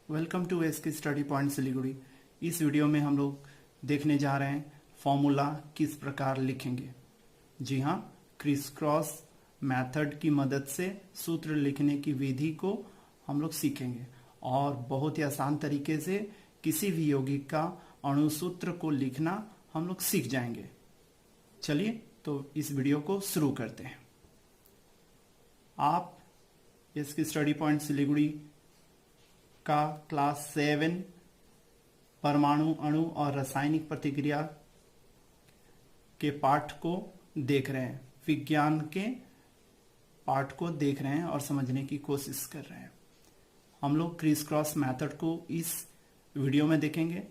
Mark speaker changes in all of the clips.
Speaker 1: Welcome to SK study point Siliguri. इस video में हम लोग देखने जा रहे हैं फॉर्मूला किस प्रकार लिखेंगे। जी हाँ, क्रिस क्रॉस मेथड की मदद से सूत्र लिखने की विधि को हम लोग सीखेंगे और बहुत ही आसान तरीके से किसी भी यौगिक का अणुसूत्र को लिखना हम लोग सीख जाएंगे। चलिए तो इस वीडियो को शुरू करते हैं। आप इसकी स्टडी पॉइंट सिलीगुड़ी का क्लास 7 परमाणु अणु और रासायनिक प्रतिक्रिया के पाठ को देख रहे हैं, विज्ञान के पाठ को देख रहे हैं और समझने की कोशिश कर रहे हैं। हम लोग क्रिस क्रॉस मेथड को इस वीडियो में देखेंगे,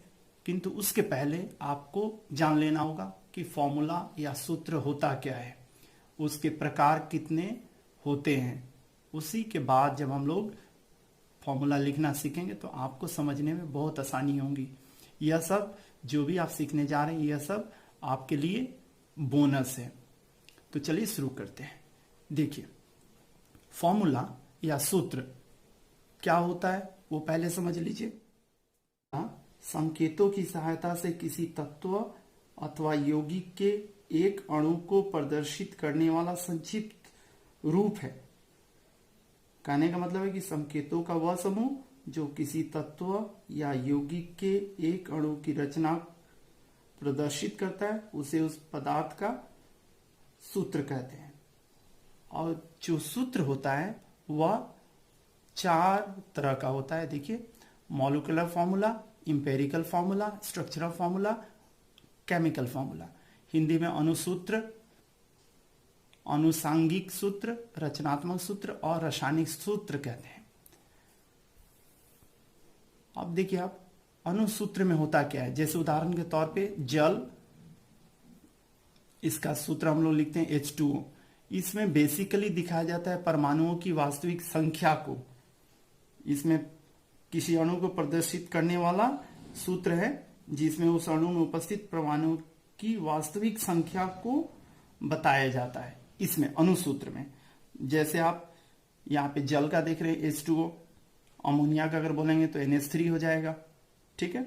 Speaker 1: किंतु उसके पहले आपको जान लेना होगा कि फॉर्मूला या सूत्र होता क्या है, उसके प्रकार कितने होते हैं। उसी के बाद जब हम लोग फॉर्मूला लिखना सीखेंगे तो आपको समझने में बहुत आसानी होगी। यह सब जो भी आप सीखने जा रहे हैं, यह सब आपके लिए बोनस है। तो चलिए शुरू करते हैं। देखिए, फॉर्मूला या सूत्र क्या होता है वो पहले समझ लीजिए। संकेतों की सहायता से किसी तत्व अथवा यौगिक के एक अणु को प्रदर्शित करने वाला संक्षिप्त रूप है। कहने का मतलब है कि संकेतों का वह समूह जो किसी तत्व या यौगिक के एक अणु की रचना प्रदर्शित करता है, उसे उस पदार्थ का सूत्र कहते हैं। और जो सूत्र होता है वह 4 तरह का होता है। देखिए, molecular formula, empirical formula, structural formula, chemical formula. Hindi में अणुसूत्र, अनुसांगिक सूत्र, रचनात्मक सूत्र और रासायनिक सूत्र कहते हैं। अब देखिए, आप अणुसूत्र में होता क्या है। जैसे उदाहरण के तौर पे जल, इसका सूत्र हम लोग लिखते हैं H2O। इसमें बेसिकली दिखाया जाता है परमाणुओं की वास्तविक संख्या को। इसमें किसी अणु को प्रदर्शित करने वाला सूत्र है जिसमें उस अणु में उपस्थित परमाणुओं की वास्तविक संख्या को बताया जाता है। इसमें अणुसूत्र में जैसे आप यहाँ पे जल का देख रहे हैं H2O, अमोनिया का अगर बोलेंगे तो NH3 हो जाएगा। ठीक है।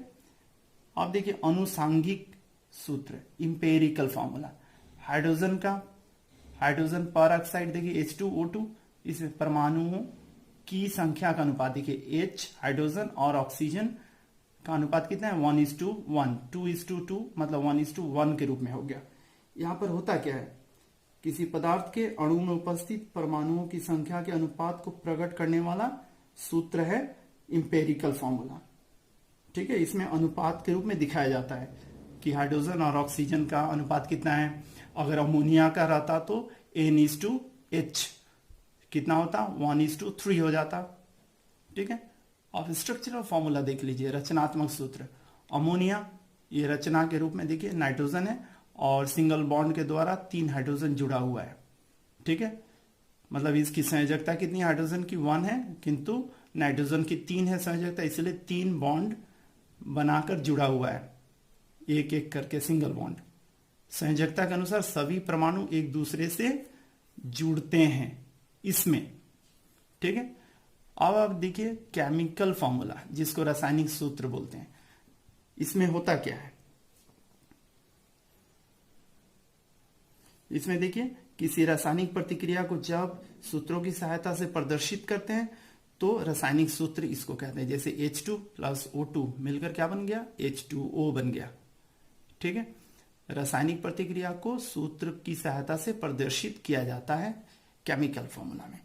Speaker 1: अब देखिए अनुसांगिक सूत्र, इंपेरिकल फॉर्मूला। हाइड्रोजन का, हाइड्रोजन पर ऑक्साइड देखिए H2O2, इसमें परमाणुओं की संख्या का अनुपात देखिए H हाइड्रोजन और ऑक्सीजन का अनुपात कितना है 1:1, 2:2 मतलब 1:1 के रूप में हो गया। यहां पर होता क्या है, किसी पदार्थ के अणु में उपस्थित परमाणुओं की संख्या के अनुपात को प्रकट करने वाला सूत्र है इंपेरिकल फॉर्मूला। ठीक है। इसमें अनुपात के रूप में दिखाया जाता है कि हाइड्रोजन और ऑक्सीजन का अनुपात कितना है। अगर अमोनिया का रहता तो N:H कितना होता 1:3 हो जाता। ठीक है। अब स्ट्रक्चरल फॉर्मूला देख लीजिए, रचनात्मक सूत्र। अमोनिया ये रचना के रूप में देखिए नाइट्रोजन है और सिंगल बॉन्ड के द्वारा 3 हाइड्रोजन जुड़ा हुआ है। ठीक है। मतलब इसकी संयोजकता कितनी हाइड्रोजन की 1 है, किंतु नाइट्रोजन की 3 है संयोजकता, इसलिए 3 बॉन्ड बनाकर जुड़ा हुआ है, एक एक करके सिंगल बॉन्ड। संयोजकता के अनुसार सभी परमाणु एक दूसरे से जुड़ते हैं इसमें। ठीक है। अब आप देखिए केमिकल फॉर्मूला, जिसको रासायनिक सूत्र बोलते हैं। इसमें होता क्या है, इसमें देखिए किसी रासायनिक प्रतिक्रिया को जब सूत्रों की सहायता से प्रदर्शित करते हैं तो रासायनिक सूत्र इसको कहते हैं। जैसे H2 + O2 मिलकर क्या बन गया, H2O बन गया। ठीक है। रासायनिक प्रतिक्रिया को सूत्र की सहायता से प्रदर्शित किया जाता है केमिकल फॉर्मूला में।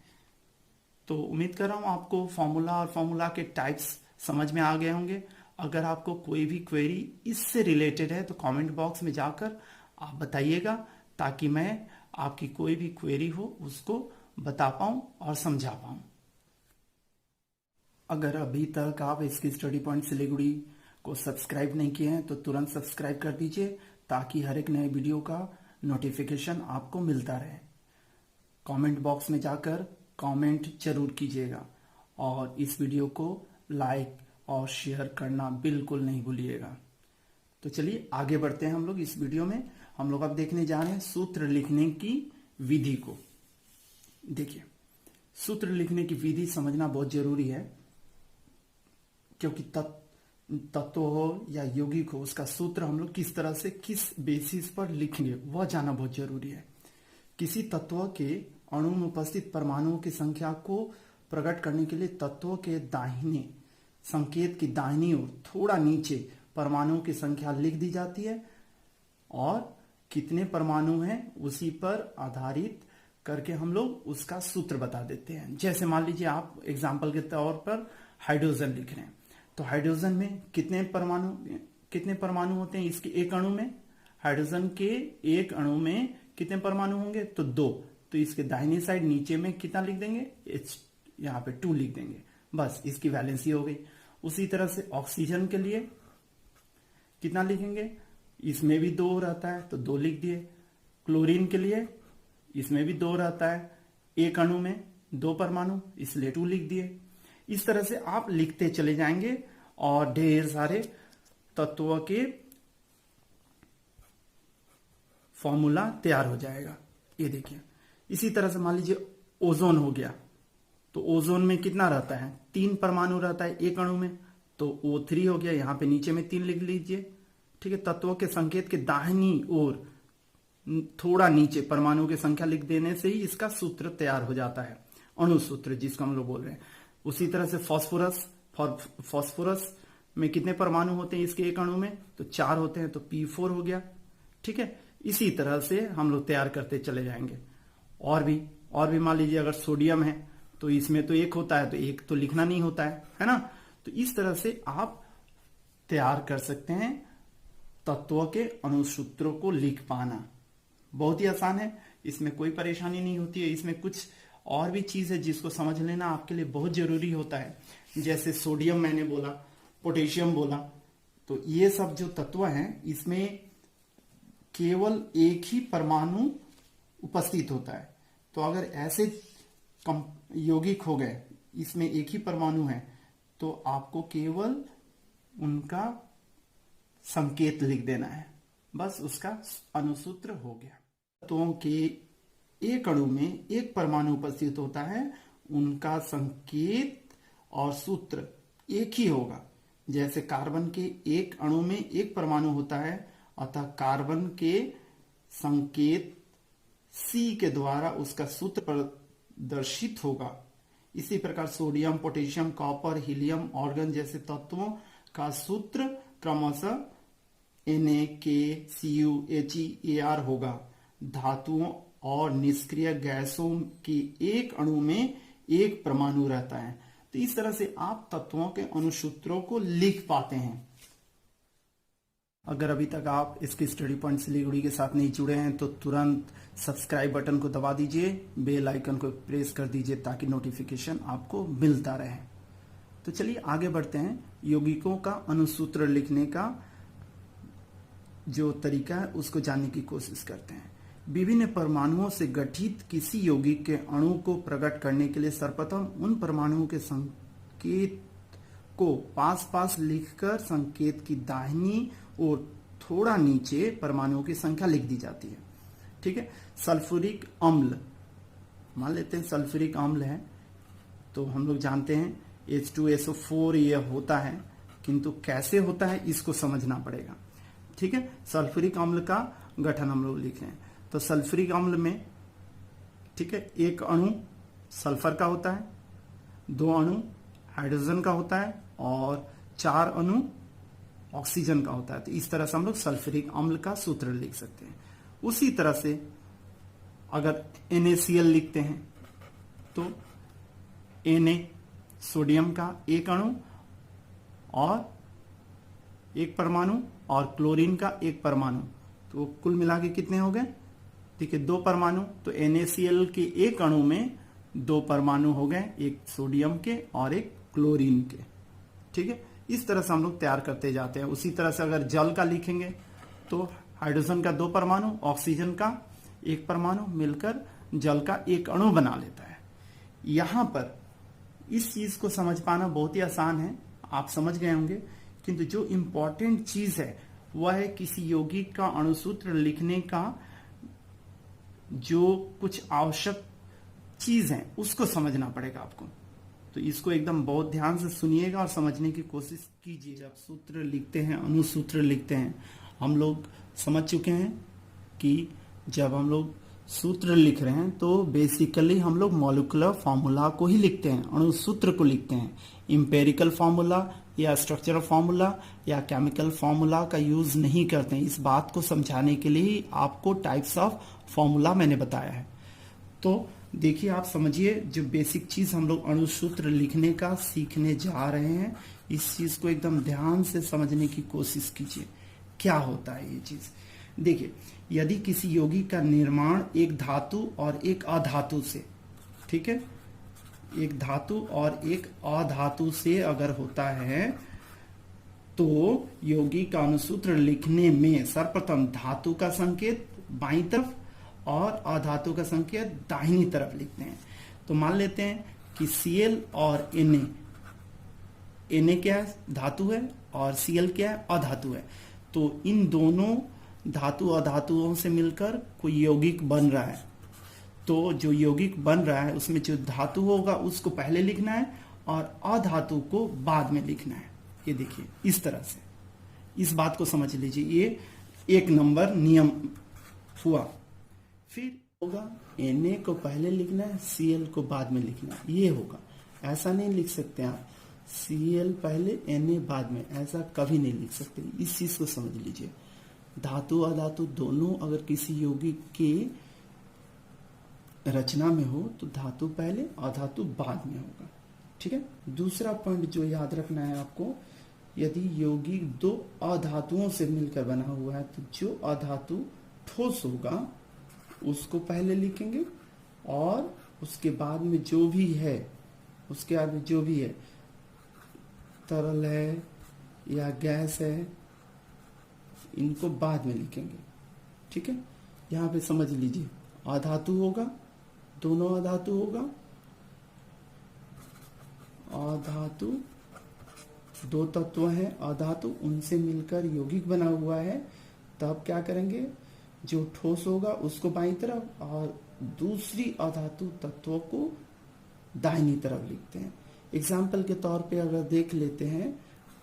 Speaker 1: तो उम्मीद कर रहा हूं आपको फॉर्मूला और फॉर्मूला के टाइप्स समझ में आ गए होंगे। अगर आपको कोई भी क्वेरी इससे रिलेटेड है तो कमेंट बॉक्स में जाकर आप बताइएगा, ताकि मैं आपकी कोई भी क्वेरी हो उसको बता पाऊं और समझा पाऊं। अगर अभी तक आप इसकी स्टडी पॉइंट सिलीगुड़ी को सब्सक्राइब नहीं किए हैं तो तुरंत सब्सक्राइब कर दीजिए, ताकि हर एक नए वीडियो का नोटिफिकेशन आपको मिलता रहे। कमेंट बॉक्स में जाकर कमेंट जरूर कीजिएगा और इस वीडियो को लाइक और शेयर करना बिल्कुल नहीं भूलिएगा। तो चलिए आगे बढ़ते हैं हम लोग इस वीडियो में। हम लोग अब देखने जा रहे हैं सूत्र लिखने की विधि को। देखिए, सूत्र लिखने की विधि समझना बहुत जरूरी है। क्योंकि तत्व हो या यौगिक हो, उसका सूत्र हम लोग किस तरह से किस बेसिस पर लिखेंगे वह जानना बहुत जरूरी है। किसी तत्व के अणु में उपस्थित परमाणुओं की संख्या को प्रकट करने के लिए तत्व के दाहिने संकेत की दाहिनी ओर थोड़ा नीचे परमाणुओं की संख्या लिख दी जाती है और कितने परमाणु हैं उसी पर आधारित करके हम लोग उसका सूत्र बता देते हैं। जैसे मान लीजिए आप एग्जाम्पल के तौर पर हाइड्रोजन लिख रहे हैं, तो हाइड्रोजन में कितने परमाणु होते हैं इसके एक अणु में? हाइड्रोजन के एक अणु में कितने परमाणु होंगे? तो 2। तो इसके दाहिनी साइड नीचे में कितना लिख देंगे? यहाँ पे 2 लिख देंगे, बस इसकी वैलेंसी हो गई। उसी तरह से ऑक्सीजन के लिए कितना लिखेंगे? इसमें भी 2 रहता है तो 2 लिख दिए। क्लोरीन के लिए इसमें भी 2 रहता है, एक अणु में 2 परमाणु, इसलिए 2 लिख दिए। इस तरह से आप लिखते चले जाएंगे और ढेर सारे तत्वों के फॉर्मूला तैयार हो जाएगा। ये देखिए, इसी तरह से मान लीजिए ओजोन हो गया, तो ओजोन में कितना रहता है? 3 परमाणु रहता है एक अणु में, तो O3 हो गया, यहां पे नीचे में 3 लिख लीजिए। ठीक है, तत्वों के संकेत के दाहिनी ओर थोड़ा नीचे परमाणु की संख्या लिख देने से ही इसका सूत्र तैयार हो जाता है, अणु सूत्र जिसको हम लोग बोल रहे हैं। उसी तरह से फास्फोरस में कितने परमाणु होते हैं इसके एक अणु में? तो 4 होते हैं, तो P4 हो गया। ठीक है, इसी तरह से हम लोग तैयार करते चले जाएंगे। और भी मान लीजिए अगर सोडियम है तो इसमें तो 1 होता है, तो 1 तो लिखना नहीं होता है ना? तो इस तरह से आप तैयार कर सकते हैं तत्वों के अणुसूत्रों को लिख पाना। बहुत ही आसान है, इसमें कोई परेशानी नहीं होती है। इसमें कुछ और भी चीज है जिसको समझ लेना आपके लिए बहुत जरूरी होता है। जैसे सोडियम मैंने बोला, पोटेशियम बोला, तो ये सब जो तत्व हैं इसमें केवल एक ही परमाणु उपस्थित होता है। तो अगर ऐसे यौगिक हो गए, इसमें एक ही परमाणु है, तो आपको केवल उनका संकेत लिख देना है, बस उसका अणुसूत्र हो गया। तत्वों के एक अणु में एक परमाणु उपस्थित होता है, उनका संकेत और सूत्र एक ही होगा। जैसे कार्बन के एक अणु में एक परमाणु होता है, अतः कार्बन के संकेत C के द्वारा उसका सूत्र प्रदर्शित होगा। इसी प्रकार sodium, potassium, copper, helium, organ जैसे तत्वों का सूत्र क्रमशः Na, K, Cu, He, Ar होगा। धातुओं और निष्क्रिय गैसों के एक अणु में एक परमाणु रहता है। तो इस तरह से आप तत्वों के अणुसूत्रों को लिख पाते हैं। अगर अभी तक आप इसके स्टडी पॉइंट सिलीगुड़ी के साथ नहीं जुड़े हैं तो तुरंत सब्सक्राइब बटन को दबा दीजिए, बेल आइकन को प्रेस कर दीजिए ताकि नोटिफिकेशन आपको मिलता रहे। तो चलिए आगे बढ़ते हैं। यौगिकों का अणुसूत्र लिखने का जो तरीका है उसको जानने की कोशिश करते हैं। विभिन्न परमाणुओं से गठित किसी यौगिक के अणु को प्रकट करने के लिए सर्वप्रथम उन परमाणुओं के संकेत को पास पास लिखकर संकेत की दाहिनी और थोड़ा नीचे परमाणुओं की संख्या लिख दी जाती है। ठीक है, सल्फ्यूरिक अम्ल मान लेते हैं, सल्फ्यूरिक अम्ल है तो हम लोग जानते हैं H2SO4 ये होता है, किंतु कैसे होता है इसको समझना पड़ेगा। ठीक है, सल्फ्यूरिक अम्ल का गठन हम लोग लिख रहे हैं। तो सल्फ्यूरिक अम्ल में ठीक है, एक अणु सल्फर का होता है, 2 अणु हाइड्रोजन का होता है और 4 अणु ऑक्सीजन का होता है। तो इस तरह से हम लोग सल्फ्यूरिक अम्ल का सूत्र लिख सकते हैं। उसी तरह से अगर NaCl लिखते हैं तो Na सोडियम का एक अणु और एक परमाणु और क्लोरीन का एक परमाणु, तो कुल मिला के कितने हो गए? ठीक है, 2 परमाणु। तो NaCl के एक अणु में 2 परमाणु हो गए, एक सोडियम के और एक क्लोरीन के। ठीक है, इस तरह से हम लोग तैयार करते जाते हैं। उसी तरह से अगर जल का लिखेंगे तो हाइड्रोजन का 2 परमाणु, ऑक्सीजन का 1 परमाणु मिलकर जल का एक अणु बना लेता है। यहां पर इस चीज को समझ पाना बहुत ही आसान है, आप समझ गए होंगे, किंतु जो इंपॉर्टेंट चीज है वह है किसी यौगिक का अणुसूत्र लिखने का जो कुछ आवश्यक चीज है उसको समझना पड़ेगा आपको। तो इसको एकदम बहुत ध्यान से सुनिएगा और समझने की कोशिश कीजिए। जब सूत्र लिखते हैं, अणुसूत्र लिखते हैं, हम लोग समझ चुके हैं कि जब हम लोग सूत्र लिख रहे हैं तो बेसिकली हम लोग मॉलिक्यूलर फॉर्मूला को ही लिखते हैं, अणुसूत्र को लिखते हैं। इंपेरिकल फॉर्मूला या स्ट्रक्चरल फॉर्मूला या केमिकल फॉर्मूला का यूज नहीं करते हैं। इस बात को समझाने के लिए ही आपको टाइप्स ऑफ फॉर्मूला मैंने बताया है। तो देखिए, आप समझिए, जो बेसिक चीज हम लोग अणुसूत्र लिखने का सीखने जा रहे हैं, इस चीज को एकदम ध्यान से समझने की कोशिश कीजिए। क्या होता है ये चीज? देखिए, यदि किसी यौगिक का निर्माण एक धातु और एक अधातु से, ठीक है, एक धातु और एक अधातु से अगर होता है तो यौगिक का अणुसूत्र लिखने में सर्वप्रथम धातु का संकेत बाईं तरफ और अधातु का संकेत दाहिनी तरफ लिखते हैं। तो मान लेते हैं कि Cl और Na क्या है? धातु है, और Cl क्या है? अधातु है। तो इन दोनों धातु अधातुओं से मिलकर कोई यौगिक बन रहा है। तो जो यौगिक बन रहा है उसमें जो धातु होगा उसको पहले लिखना है और अधातु को बाद में लिखना है। ये देखिए, इस तरह से, इस बात को समझ लीजिए। ये 1 नंबर नियम हुआ। फिर होगा Na को पहले लिखना है, Cl को बाद में लिखना है। ये होगा, ऐसा नहीं लिख सकते आप Cl पहले Na बाद में, ऐसा कभी नहीं लिख सकते। इस चीज को समझ लीजिए। धातु अधातु दोनों अगर किसी यौगिक के रचना में हो तो धातु पहले अधातु बाद में होगा। ठीक है। दूसरा पॉइंट जो याद रखना है आपको, यदि यौगिक 2 अधातुओं से मिलकर बना हुआ है तो जो अधातु ठोस होगा उसको पहले लिखेंगे और उसके बाद में जो भी है, उसके बाद में जो भी है, तरल है या गैस है, इनको बाद में लिखेंगे। ठीक है। यहां पे समझ लीजिए, अधातु होगा, दोनों अधातु होगा, अधातु 2 तत्व हैं अधातु, उनसे मिलकर यौगिक बना हुआ है। तब क्या करेंगे, जो ठोस होगा उसको बाईं तरफ और दूसरी अधातु तत्वों को दाहिनी तरफ लिखते हैं। एग्जाम्पल के तौर पे अगर देख लेते हैं,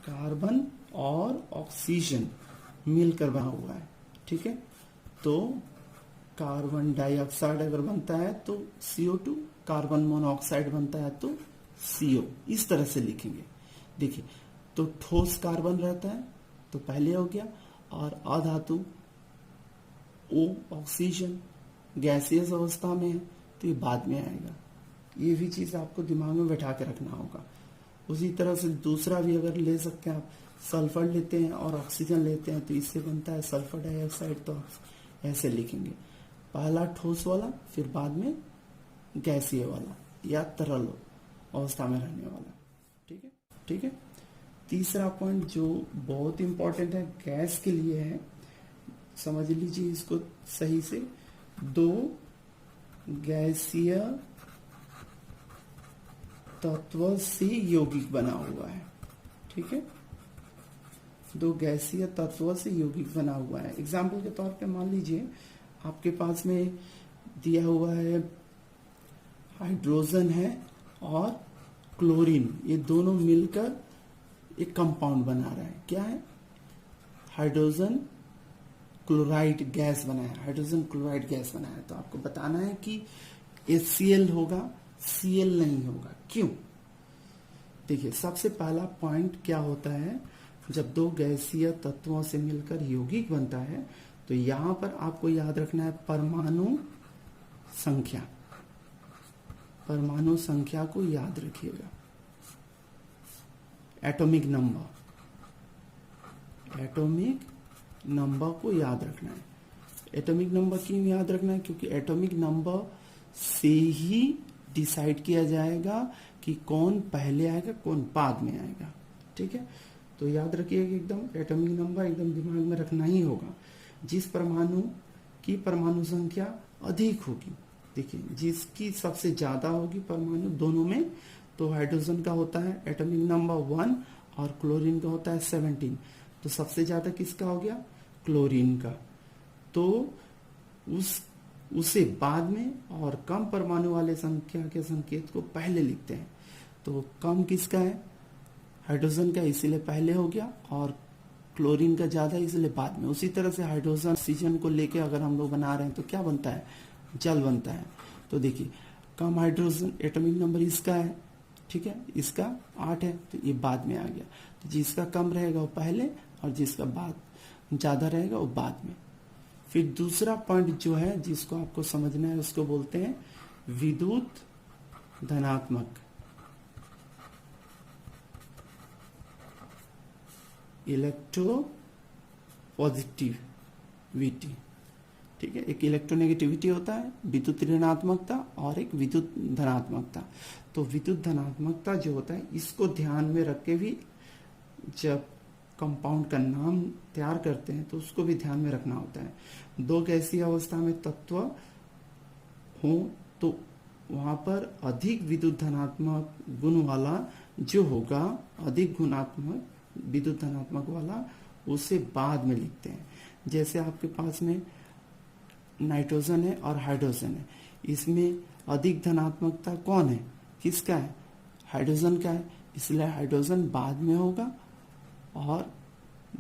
Speaker 1: कार्बन और ऑक्सीजन मिलकर बना हुआ है। ठीक है। तो कार्बन डाइऑक्साइड अगर बनता है तो CO2, कार्बन मोनोऑक्साइड बनता है तो CO। इस तरह से लिखेंगे। देखिए, तो ठोस कार्बन रहता है तो पहले हो गया, और अधातु O ऑक्सीजन गैसियस अवस्था में है तो ये बाद में आएगा। ये भी चीज आपको दिमाग में बैठा के रखना होगा। उसी तरह से दूसरा भी अगर ले सकते हैं आप, सल्फर लेते हैं और ऑक्सीजन लेते हैं तो इससे बनता है सल्फर डाइऑक्साइड। तो ऐसे लिखेंगे, पहला ठोस वाला, फिर बाद में गैसीय वाला या तरल अवस्था में रहने वाला। ठीक है। ठीक है। तीसरा पॉइंट जो बहुत इंपॉर्टेंट है, गैस के लिए है, समझ लीजिए इसको सही से। 2 गैसीय तत्व से यौगिक बना हुआ है। ठीक है। 2 गैसीय तत्व से यौगिक बना हुआ है। एग्जाम्पल के तौर पे मान लीजिए आपके पास में दिया हुआ है हाइड्रोजन है और क्लोरीन, ये दोनों मिलकर एक कंपाउंड बना रहा है। क्या है? हाइड्रोजन क्लोराइड गैस बनाया, हाइड्रोजन क्लोराइड गैस बनाया। तो आपको बताना है कि HCl होगा, Cl नहीं होगा। क्यों? देखिए, सबसे पहला पॉइंट क्या होता है, जब 2 गैसीय तत्वों से मिलकर यौगिक बनता है तो यहां पर आपको याद रखना है परमाणु संख्या। परमाणु संख्या को याद रखिएगा, एटॉमिक नंबर, एटॉमिक नंबर को याद रखना है। एटॉमिक नंबर क्यों याद रखना है? क्योंकि एटॉमिक नंबर से ही डिसाइड किया जाएगा कि कौन पहले आएगा, कौन बाद में आएगा। ठीक है। तो याद रखिएगा, एकदम एटॉमिक नंबर एकदम दिमाग में रखना ही होगा। जिस परमाणु की परमाणु संख्या अधिक होगी, देखिए, जिसकी सबसे ज्यादा होगी परमाणु दोनों में, तो हाइड्रोजन का होता है एटॉमिक नंबर 1 और क्लोरीन का होता है 17। तो सबसे ज्यादा किसका हो गया? क्लोरीन का। तो उसे बाद में और कम परमाणु वाले संख्या के संकेत को पहले लिखते हैं। तो कम किसका है, हाइड्रोजन का, इसीलिए पहले हो गया, और क्लोरीन का ज्यादा इसलिए बाद में। उसी तरह से हाइड्रोजन ऑक्सीजन को लेके अगर हम लोग बना रहे हैं तो क्या बनता है, जल बनता है। तो देखिए कम हाइड्रोजन एटॉमिक नंबर इसका है, ठीक है, इसका 8 है, तो ये बाद में आ गया। तो जिसका कम रहेगा वो पहले, और जिसका बाद ज्यादा रहेगा वो बाद में। फिर दूसरा पॉइंट जो है जिसको आपको समझना है उसको बोलते हैं विद्युत धनात्मक, इलेक्ट्रो पॉजिटिविटी, ठीक है। एक इलेक्ट्रोनेगेटिविटी होता है, विद्युत ऋणात्मकता, और एक विद्युत धनात्मकता। तो विद्युत धनात्मकता जो होता है इसको ध्यान में रख के भी जब कंपाउंड का नाम तैयार करते हैं तो उसको भी ध्यान में रखना होता है। दो गैसीय अवस्था में तत्व हो तो वहां पर अधिक विद्युत धनात्मक गुण वाला जो होगा, अधिक गुणात्मक विद्युत धनात्मक वाला, उसे बाद में लिखते हैं। जैसे आपके पास में नाइट्रोजन है और हाइड्रोजन है, इसमें अधिक धनात्मकता कौन है, किसका है, हाइड्रोजन का है, इसलिए हाइड्रोजन बाद में होगा और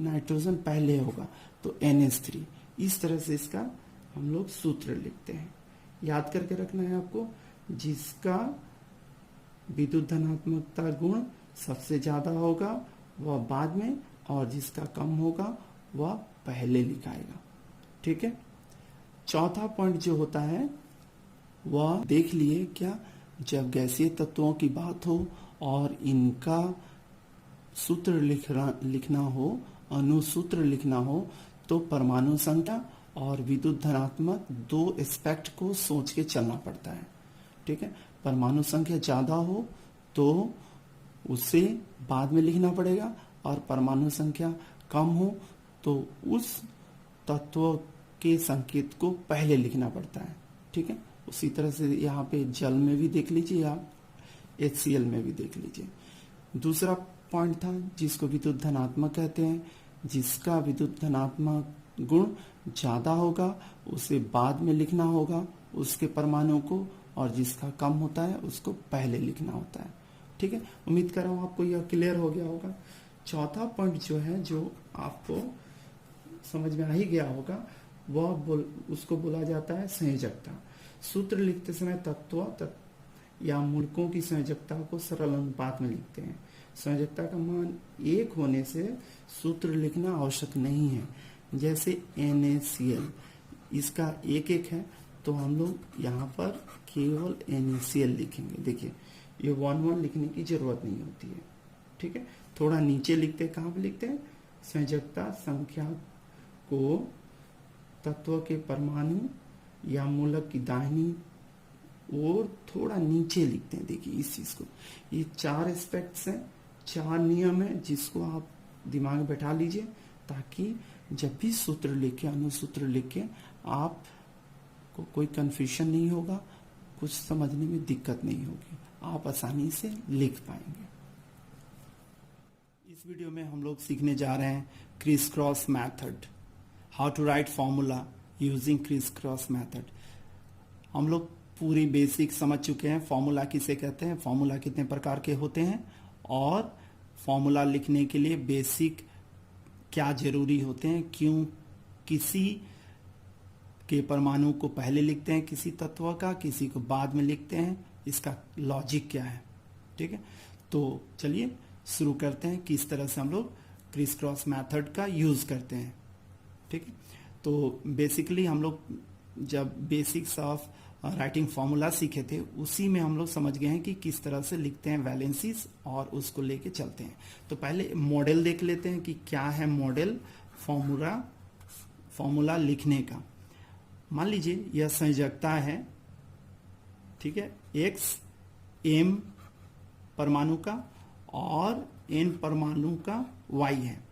Speaker 1: नाइट्रोजन पहले होगा, तो NH3। इस तरह से इसका हम लोग सूत्र लिखते हैं। याद करके रखना है आपको, जिसका विद्युत धनात्मकता गुण सबसे ज्यादा होगा वह बाद में, और जिसका कम होगा वह पहले लिखाएगा, ठीक है। चौथा पॉइंट जो होता है वह देख लिए क्या, जब गैसीय तत्वों की बात हो और इनका सूत्र लिखना हो, अनुसूत्र लिखना हो, तो परमाणु संख्या और विद्युत धनात्मक दो एस्पेक्ट को सोच के चलना पड़ता है, ठीक है। परमाणु संख्या ज्यादा हो तो उसे बाद में लिखना पड़ेगा, और परमाणु संख्या कम हो तो उस तत्व के संकेत को पहले लिखना पड़ता है, ठीक है। उसी तरह से यहाँ पे जल में भी देख लीजिए, या HCl में भी देख लीजिए। दूसरा पॉइंट था जिसको विद्युत धनात्मक कहते हैं, जिसका विद्युत धनात्मक गुण ज्यादा होगा उसे बाद में लिखना होगा उसके परमाणु को, और जिसका कम होता है उसको पहले लिखना होता है, ठीक है। उम्मीद कर रहा हूं आपको यह क्लियर हो गया होगा। चौथा पॉइंट जो है, जो आपको समझ में आ ही गया होगा, उसको बोला जाता है संयोजकता। सूत्र लिखते समय तत्व या मूलकों की संयोजकता को सरल अनुपात में लिखते हैं। संयोजकता का मान 1 होने से सूत्र लिखना आवश्यक नहीं है। जैसे NaCl, इसका 1 है, तो हम लोग यहाँ पर केवल NaCl लिखेंगे। देखिए ये 1 लिखने की जरूरत नहीं होती है, ठीक है। थोड़ा नीचे लिखते हैं, कहाँ पे लिखते हैं, संयोजकता संख्या को तत्व के परमाणु या मूलक की दाहिनी ओर थोड़ा नीचे लिखते हैं। देखिए इस चीज को, ये 4 एस्पेक्ट्स हैं, 4 नियम है, जिसको आप दिमाग में बैठा लीजिए, ताकि जब भी सूत्र लिखे, अनुसूत्र लिखे, आप को कोई कंफ्यूजन नहीं होगा, कुछ समझने में दिक्कत नहीं होगी, आप आसानी से लिख पाएंगे। इस वीडियो में हम लोग सीखने जा रहे हैं criss cross method, how to write formula using criss cross method. हम लोग पूरी बेसिक समझ चुके हैं, फॉर्मूला किसे कहते हैं, फॉर्मूला कितने प्रकार के होते हैं, और फॉर्मूला लिखने के लिए बेसिक क्या जरूरी होते हैं, क्यों किसी के परमाणु को पहले लिखते हैं किसी तत्व का, किसी को बाद में लिखते हैं, इसका लॉजिक क्या है, ठीक है। तो चलिए शुरू करते हैं किस तरह से हम लोग क्रिस क्रॉस मेथड का यूज करते हैं, ठीक है। तो बेसिकली हम लोग जब बेसिक्स ऑफ राइटिंग फॉर्मूला सीखे थे, उसी में हम लोग समझ गए हैं कि किस तरह से लिखते हैं वैलेंसीज, और उसको लेके चलते हैं। तो पहले मॉडल देख लेते हैं कि क्या है मॉडल फॉर्मूला लिखने का। मान लीजिए यह संयोजकता है, ठीक है, X M परमाणु का और N परमाणु का Y है।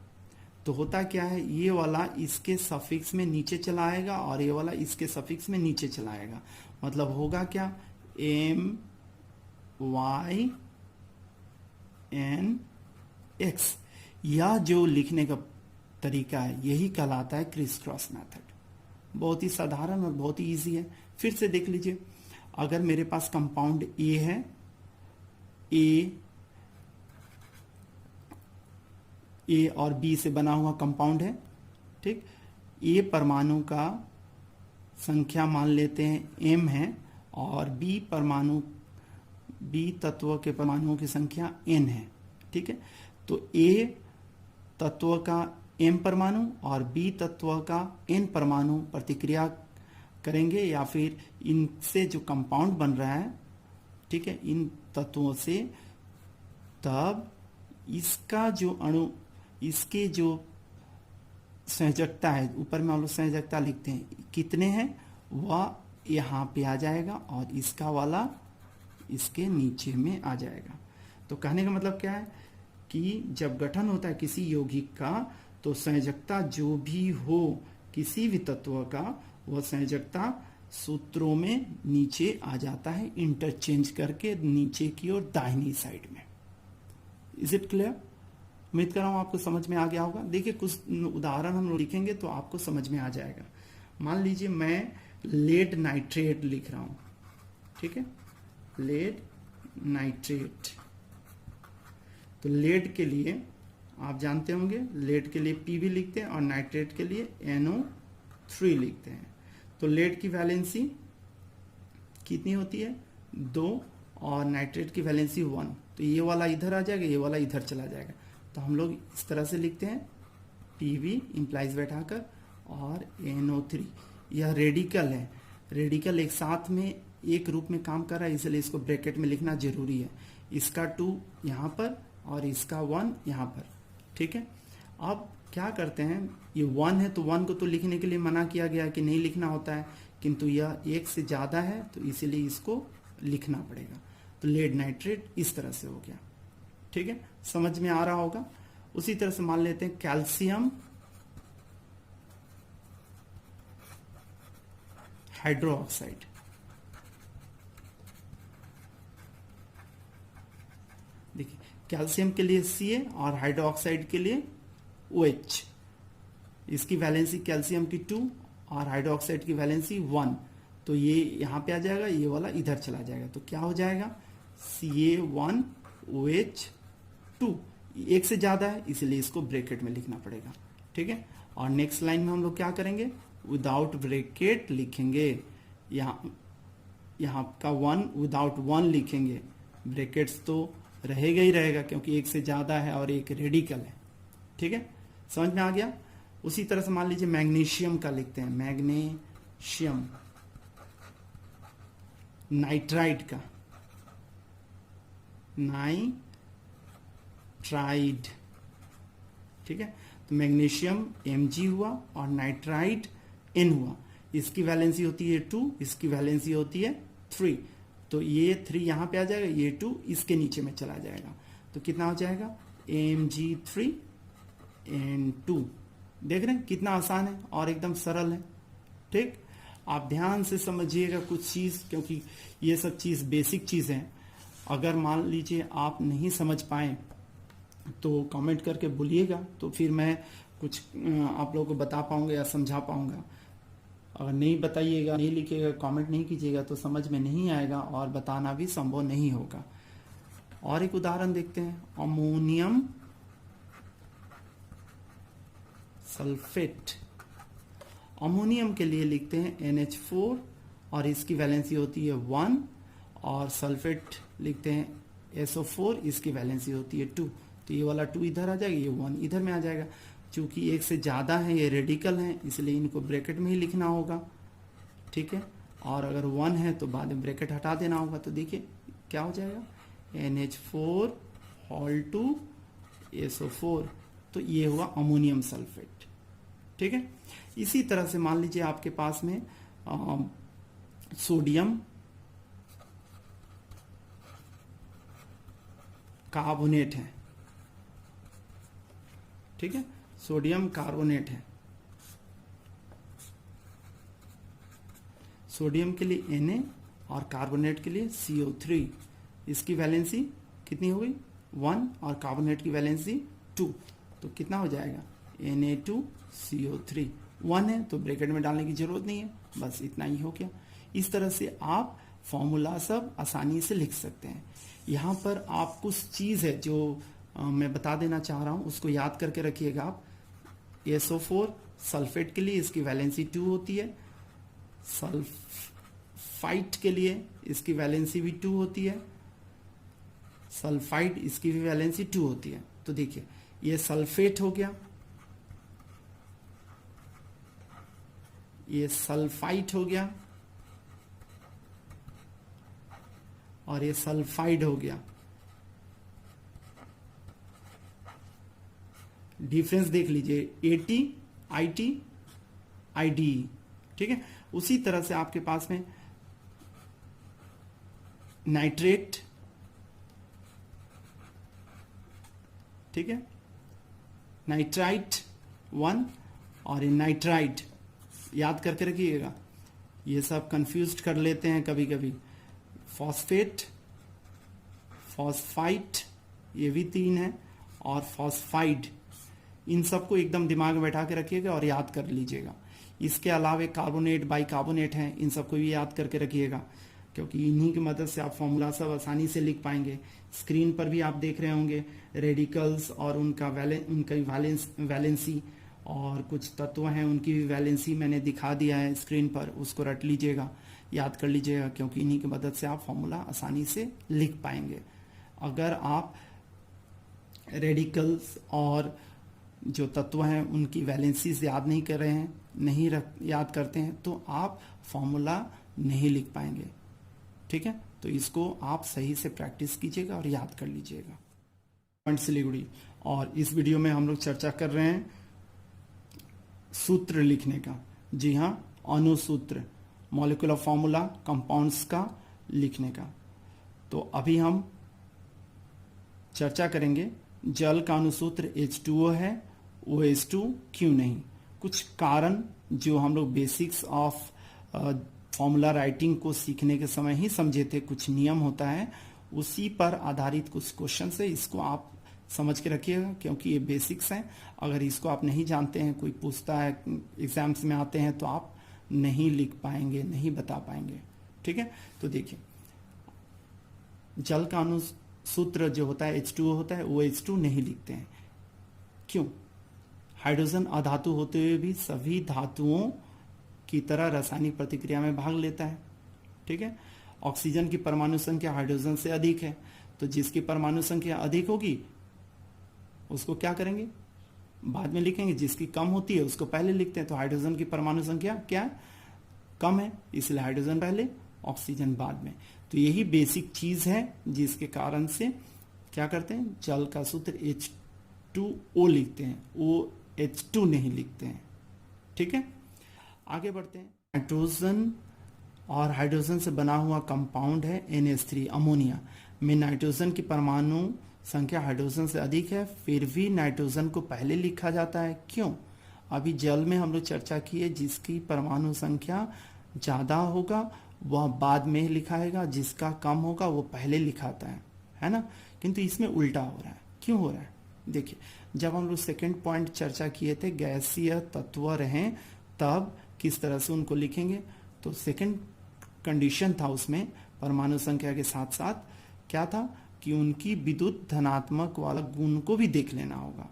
Speaker 1: तो होता क्या है, ये वाला इसके सफिक्स में नीचे चला आएगा और ये वाला इसके सफिक्स में नीचे चला आएगा। मतलब होगा क्या, M Y N X। यह जो लिखने का तरीका है यही कहलाता है क्रिस क्रॉस मेथड। बहुत ही साधारण और बहुत ही इजी है। फिर से देख लीजिए, अगर मेरे पास कंपाउंड A है, ए और बी से बना हुआ कंपाउंड है, ठीक। ए परमाणु का संख्या मान लेते हैं m है, और बी तत्व के परमाणुओं की संख्या n है, ठीक है। तो A तत्व का m परमाणु और B तत्व का n परमाणु प्रतिक्रिया करेंगे, या फिर इनसे जो कंपाउंड बन रहा है, ठीक है, इन तत्वों से, तब इसका जो अणु, इसके जो संयोजकता है, ऊपर में हम लोग संयोजकता लिखते हैं कितने हैं, वह यहाँ पे आ जाएगा और इसका वाला इसके नीचे में आ जाएगा। तो कहने का मतलब क्या है कि जब गठन होता है किसी यौगिक का, तो संयोजकता जो भी हो किसी भी तत्व का, वह संयोजकता सूत्रों में नीचे आ जाता है, इंटरचेंज करके नीचे की ओर दाहिनी साइड में। Is it clear? उम्मीद कर रहा हूं आपको समझ में आ गया होगा। देखिए कुछ उदाहरण हम लिखेंगे तो आपको समझ में आ जाएगा। मान लीजिए मैं लेड नाइट्रेट लिख रहा हूं, ठीक है, लेड नाइट्रेट। तो लेड के लिए आप जानते होंगे, लेड के लिए Pb लिखते हैं और नाइट्रेट के लिए NO3 लिखते हैं। तो लेड की वैलेंसी कितनी होती है, 2, और नाइट्रेट की वैलेंसी 1। तो ये वाला इधर आ जाएगा, ये वाला इधर चला जाएगा। तो हम लोग इस तरह से लिखते हैं, Pb इंप्लाइज बैठाकर और NO3। यह रेडिकल है, रेडिकल एक साथ में एक रूप में काम कर रहा है, इसलिए इसको ब्रैकेट में लिखना जरूरी है। इसका 2 यहाँ पर और इसका 1 यहाँ पर, ठीक है। अब क्या करते हैं, ये 1 है तो 1 को तो लिखने के लिए मना किया गया कि नहीं लिखना होता है, किंतु यह 1 से ज्यादा है तो इसीलिए इसको लिखना पड़ेगा। तो लेड नाइट्रेट इस तरह से हो गया, ठीक है, समझ में आ रहा होगा। उसी तरह से मान लेते हैं कैल्शियम हाइड्रोक्साइड। देखिए कैल्शियम के लिए Ca और हाइड्रोक्साइड के लिए OH। इसकी वैलेंसी कैल्शियम की 2 और हाइड्रोक्साइड की वैलेंसी 1। तो ये यहां पे आ जाएगा, ये वाला इधर चला जाएगा। तो क्या हो जाएगा, Ca1OH2। एक से ज्यादा है इसलिए इसको ब्रैकेट में लिखना पड़ेगा, ठीक है। और नेक्स्ट लाइन में हम लोग क्या करेंगे, विदाउट ब्रैकेट लिखेंगे। यहाँ का 1 विदाउट 1 लिखेंगे, ब्रैकेट्स तो रहेगा ही रहेगा क्योंकि एक से ज्यादा है और एक रेडिकल है, ठीक है, समझ में आ गया। उसी तरह से मान लीजिए मैग्नीशियम का लिखते हैं, मैग्नीशियम नाइट्राइड का, नाइट्राइड, ठीक है। तो मैग्नीशियम Mg हुआ और नाइट्राइड N हुआ। इसकी वैलेंसी होती है 2, इसकी वैलेंसी होती है 3। तो ये 3 यहां पे आ जाएगा, ये 2 इसके नीचे में चला जाएगा। तो कितना हो जाएगा, Mg3N2। देख रहे हैं कितना आसान है और एकदम सरल है, ठीक। आप ध्यान से समझिएगा कुछ चीज, क्योंकि ये सब चीज बेसिक चीज है। अगर मान लीजिए आप नहीं समझ पाए तो कमेंट करके बोलिएगा, तो फिर मैं कुछ आप लोगों को बता पाऊंगा या समझा पाऊंगा। अगर नहीं बताइएगा, नहीं लिखिएगा, कमेंट नहीं कीजिएगा तो समझ में नहीं आएगा और बताना भी संभव नहीं होगा। और एक उदाहरण देखते हैं, अमोनियम सल्फेट। अमोनियम के लिए लिखते हैं NH4 और इसकी वैलेंसी होती है 1, और सल्फेट लिखते हैं SO4, इसकी वैलेंसी होती है 2। तो ये वाला 2 इधर आ जाएगा, ये 1 इधर में आ जाएगा। चूंकि एक से ज्यादा है, ये रेडिकल है, इसलिए इनको ब्रैकेट में ही लिखना होगा, ठीक है। और अगर 1 है तो बाद में ब्रैकेट हटा देना होगा। तो देखिए क्या हो जाएगा, NH4 SO4। तो ये हुआ अमोनियम सल्फेट, ठीक है। इसी तरह से मान लीजिए आपके पास में सोडियम कार्बोनेट है, ठीक है, सोडियम कार्बोनेट है। सोडियम के लिए Na और कार्बोनेट के लिए CO3। इसकी वैलेंसी कितनी हो गई, 1, और कार्बोनेट की वैलेंसी 2। तो कितना हो जाएगा, Na2CO3। 1 है तो ब्रैकेट में डालने की जरूरत नहीं है, बस इतना ही हो गया। इस तरह से आप फॉर्मूला सब आसानी से लिख सकते हैं। यहाँ पर आप कुछ चीज़ है जो मैं बता देना चाह रहा हूँ, उसको याद करके रखिएगा आप। SO4 सल्फेट के लिए इसकी वैलेंसी 2 होती है, सल्फाइट के लिए इसकी वैलेंसी भी 2 होती है, सल्फाइड इसकी भी वैलेंसी 2 होती है। तो देखिए ये सल्फेट हो गया, ये सल्फाइट हो गया और ये सल्फाइड हो गया। डिफरेंस देख लीजिए, AT IT IDE, ठीक है। उसी तरह से आपके पास में नाइट्रेट, ठीक है, नाइट्राइट 1 और ये नाइट्राइट, याद करके रखिएगा। ये सब कंफ्यूज कर लेते हैं कभी कभी। फॉस्फेट, फॉस्फाइट, ये भी 3 है, और फॉस्फाइड। इन सबको एकदम दिमाग में बैठा के रखिएगा और याद कर लीजिएगा। इसके अलावा कार्बोनेट, बाइकार्बोनेट हैं, इन सबको भी याद करके रखिएगा, क्योंकि इन्हीं की मदद से आप फॉर्मूला सब आसानी से लिख पाएंगे। स्क्रीन पर भी आप देख रहे होंगे रेडिकल्स और उनका वैलेंसी, और कुछ तत्व हैं उनकी भी वैलेंसी मैंने दिखा दिया है स्क्रीन पर, उसको रट लीजिएगा, याद कर लीजिएगा, क्योंकि इन्हीं की मदद से आप फॉर्मूला आसानी से लिख पाएंगे। अगर आप रेडिकल्स और जो तत्व हैं उनकी वैलेंसीज याद नहीं कर रहे हैं, नहीं याद करते हैं, तो आप फॉर्मूला नहीं लिख पाएंगे, ठीक है। तो इसको आप सही से प्रैक्टिस कीजिएगा और याद कर लीजिएगा। पॉइंट सिलीगुड़ी, और इस वीडियो में हम लोग चर्चा कर रहे हैं सूत्र लिखने का। जी हाँ, अणुसूत्र, मॉलिक्यूलर फॉर्मूला कंपाउंड्स का लिखने का। तो अभी हम चर्चा करेंगे जल का अणुसूत्र H2O है, OH2 क्यों नहीं। कुछ कारण जो हम लोग बेसिक्स ऑफ फॉर्मूला राइटिंग को सीखने के समय ही समझे थे, कुछ नियम होता है, उसी पर आधारित कुछ क्वेश्चन है। इसको आप समझ के रखिएगा, क्योंकि ये बेसिक्स हैं। अगर इसको आप नहीं जानते हैं, कोई पूछता है, एग्जाम्स में आते हैं, तो आप नहीं लिख पाएंगे, नहीं बता पाएंगे, ठीक है। तो देखिए, जल का अणुसूत्र जो होता है H2O होता है, OH2 नहीं लिखते हैं। क्यों? हाइड्रोजन अधातु होते हुए भी सभी धातुओं की तरह रासायनिक प्रतिक्रिया में भाग लेता है, ठीक है। ऑक्सीजन की परमाणु संख्या हाइड्रोजन से अधिक है, तो जिसकी परमाणु संख्या अधिक होगी उसको क्या करेंगे, बाद में लिखेंगे। जिसकी कम होती है उसको पहले लिखते हैं। तो हाइड्रोजन की परमाणु संख्या क्या है, कम है, इसलिए हाइड्रोजन पहले, ऑक्सीजन बाद में। तो यही बेसिक चीज है जिसके कारण से क्या करते हैं, जल का सूत्र H2O लिखते हैं, OH2 नहीं लिखते हैं, ठीक है। आगे बढ़ते हैं। नाइट्रोजन और हाइड्रोजन से बना हुआ कंपाउंड है NH3, अमोनिया में नाइट्रोजन की परमाणु संख्या हाइड्रोजन से अधिक है, फिर भी नाइट्रोजन को पहले लिखा जाता है। क्यों? अभी जल में हम लोग चर्चा की है, जिसकी परमाणु संख्या ज्यादा होगा वह बाद में लिखाएगा, जिसका कम होगा वो पहले लिखाता है ना। किंतु इसमें उल्टा हो रहा है। क्यों हो रहा है? देखिए, जब हम लोग सेकेंड पॉइंट चर्चा किए थे, गैसीय तत्व रहें तब किस तरह से उनको लिखेंगे, तो सेकेंड कंडीशन था उसमें परमाणु संख्या के साथ साथ क्या था कि उनकी विद्युत धनात्मक वाला गुण को भी देख लेना होगा,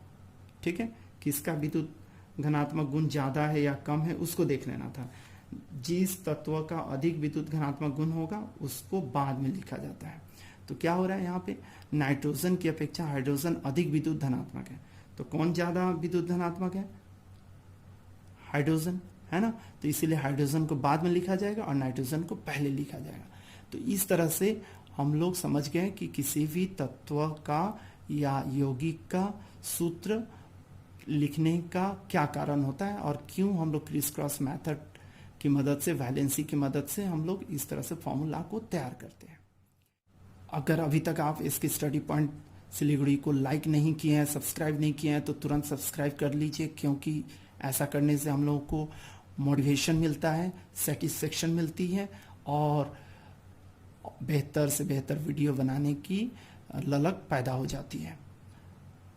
Speaker 1: ठीक है। किसका विद्युत धनात्मक गुण ज्यादा है या कम है उसको देख लेना था। जिस तत्व का अधिक विद्युत धनात्मक गुण होगा उसको बाद में लिखा जाता है। तो क्या हो रहा है यहाँ पे, नाइट्रोजन की अपेक्षा हाइड्रोजन अधिक विद्युत धनात्मक है। तो कौन ज्यादा विद्युत धनात्मक है? हाइड्रोजन, है ना। तो इसीलिए हाइड्रोजन को बाद में लिखा जाएगा और नाइट्रोजन को पहले लिखा जाएगा। तो इस तरह से हम लोग समझ गए कि किसी भी तत्व का या यौगिक का सूत्र लिखने का क्या कारण होता है और क्यों हम लोग क्रिस क्रॉस मेथड की मदद से, वैलेंसी की मदद से हम लोग इस तरह से फॉर्मूला को तैयार करते हैं। अगर अभी तक आप इसके स्टडी पॉइंट सिलीगुड़ी को लाइक नहीं किए हैं, सब्सक्राइब नहीं किए हैं, तो तुरंत सब्सक्राइब कर लीजिए, क्योंकि ऐसा करने से हम लोगों को मोटिवेशन मिलता है, सेटिस्फेक्शन मिलती है और बेहतर से बेहतर वीडियो बनाने की ललक पैदा हो जाती है।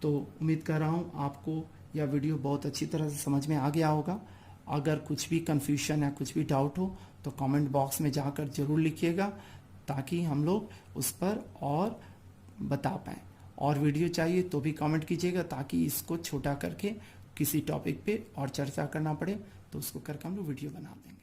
Speaker 1: तो उम्मीद कर रहा हूँ आपको यह वीडियो बहुत अच्छी तरह से समझ में आ गया होगा अगर कुछ भी कंफ्यूजन है, कुछ भी डाउट हो तो कमेंट बॉक्स में जाकर जरूर लिखिएगा, ताकि हम लोग उस पर और बता पाएँ। और वीडियो चाहिए तो भी कमेंट कीजिएगा, ताकि इसको छोटा करके किसी टॉपिक पे और चर्चा करना पड़े तो उसको करके हम लोग वीडियो बना देंगे।